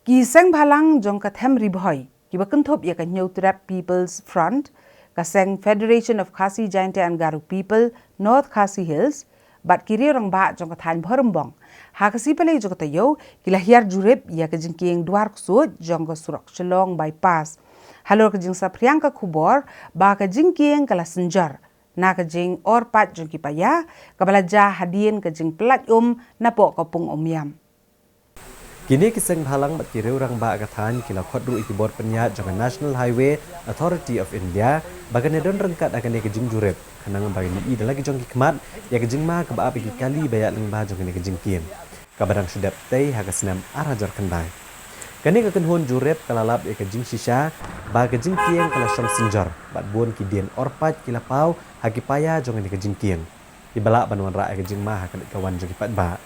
Kiseng Balang jong kathem ribhoy, kibakenthop ya kanyau trap People's Front, kaseng Federation of Khasi Jainte and Garu People, North Khasi Hills, bat kiri orang ba jong kathan bhorembong. Hakasi pale jong katayo, kilahiar jurep ya kajingking duar kusut jong surak Shillong bypass. Halor kajing sa Priyanka Kubor, ba kajingking kala senjar. Na kajing orpat jong kipaya, kabalaja hadien kajing pelat na po kapung yam. Kini Kiseng Balang bat kiri orang ba agatan kila khodru ikibor penyat jangan National Highway Authority of India bagan nedon rengkat akan dia kejing jurep kanang bagi ni ida lagi jong kikmat ya kejing ma ke ba pergi kali bayak leng ba jong ni kejing kien kabadang sedap tei hagasnam arajar kendai kani kaken hon jurep kalalap ya kejing shisha ba kejing kien kala syam senjar bat buon kidien orpat kila pau hakipaya jong ni kejing kien ibalak banuan ra kejing ma hakan kawan jong kipat ba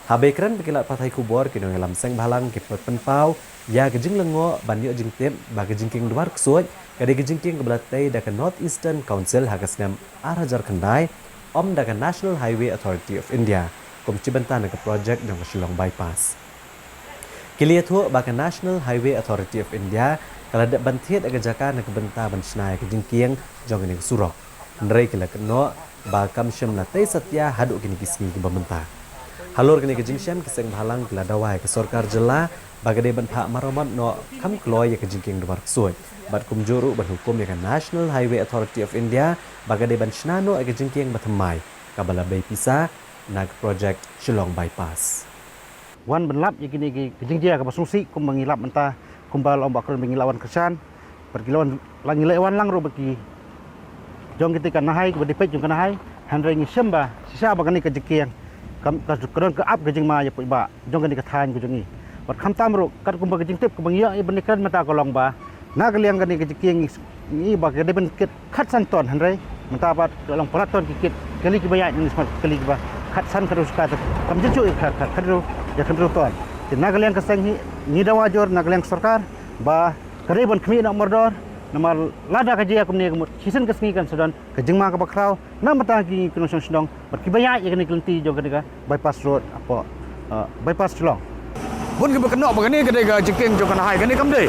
Habai keren pekilat patai kubor kini dalam Seng Balang kipot penpau ya kejing lengo banyo jing tip ba kejing king duar ksut kade kejing king kebelatai dakan North Eastern Council hagasnam arajar kendai om dakan National Highway Authority of India kum cibentan ke projek jong Shillong bypass kiliatu ba National Highway Authority of India kala dak bantiet aga jaka nak benta ban snai kejing king jong ni surok ndrei kila keno ba kam syam la tei satya hadu kini kisni ke bamenta Halor kini kejing syam Kiseng Balang kila dawai ke sorkar jela bagade ban phak maromat no kam kloy ya kejing king duar ksut bat kum juru ban hukum ya kan National Highway Authority of India bagade ban shnano ya kejing king batamai kabala bay pisa nag project Shillong bypass wan benlap ya kini kejing dia ke basungsi kum mengilap mentah kumbal ombak kron mengilawan kesan pergilawan langi lewan lang ro bagi jong ketika nahai ke bedipet jong nahai handrengi syamba sisa bagani kejing king kadang ke up kejing ma ya pui ba jong kan dikathan kejing ni bat kham tam ro kat kum ba kejing tip ke bangia i benikran mata kolong ba na kaliang kan kejing ni ba ke de ben khat san ton han rei mata ba kolong pelaton kikit kali ki banyak ni smart kali ba khat san terus ka kam jeju khat ro ya kan ro ton na kaliang ka sang ni dawa jor na kaliang sarkar ba kare bon khmi na mordor namal lada ka jia kum ni kemut kisen kesngi kan sudan kejing ma ka bakrau na mata ki kuno song bat ki banyak ya kan kelenti jong ka bypass road apa bypass Shillong pun ke berkenok begini kedai jengking jong kana hai kani kamde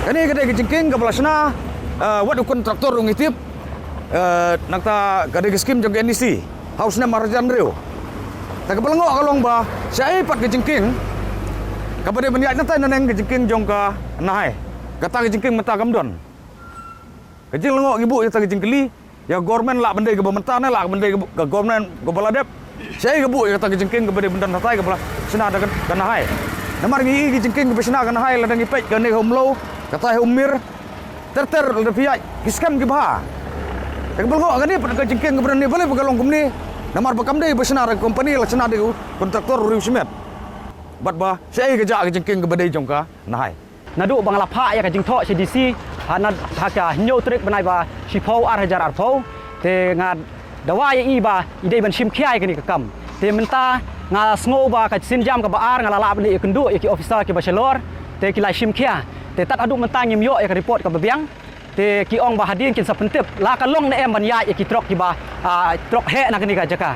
kani kedai jengking ke belasna wat kontraktor ngitip nakta kedai skim jong NDC house na marjan reu tak pelengok kalong ba sai pat ke jengking kabade beniat nantai naneng ke jengking jong ka nahai kata ke jengking mata kamdon kejing lengok ibu ya tak kejing keli ya government lak benda ke pemerintah ni lak benda ke government ke baladep saya ke bu ya tak kejing ke benda bendan hatai ke bala sena ada kan hai namar ngi kejing ke sena kan hai ladang ipet ke ne homlo kata humir ter le piai kiskam ke bah tak belgo kan ni kejing ke benda ni boleh pegalong kumni namar bakam dei besena company la sena de kontraktor riu simet bat ba saya ke jak kejing ke benda jongka hai nadu bang lapha ya kajing tho CDC hana haka hinyo trik banai ba sipau arhajar arpau te nga dawa ya iba ide ban sim khiai kani kam te menta nga sngo ba ka sinjam ka baar nga lala beli kendu ya ki officer ki bachelor te ki la sim khia te tat adu menta nyim yo ya ka report ka babiang te ki ong ba hadin kin sapentep la ka long na em ban ya ki trok ki ba trok he na kani ka jaka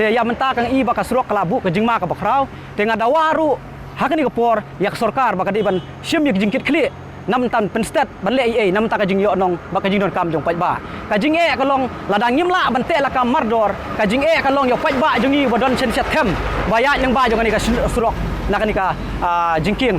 te ya menta kang iba ka srok kalabu ka jingma ka bakrau te nga dawaru hakani kapor yak sorkar baka di ban sim yak jingkit kli nam tan penstat ban le ai nam ta ka jing yo nong baka jing don kam jong pai ba ka jing e ka long ladang nyim la ban te la kam mardor ka jing e ka long yo pai ba jong ni bodon chen set them baya yang ba jong ni ka surok nakani ka jingkin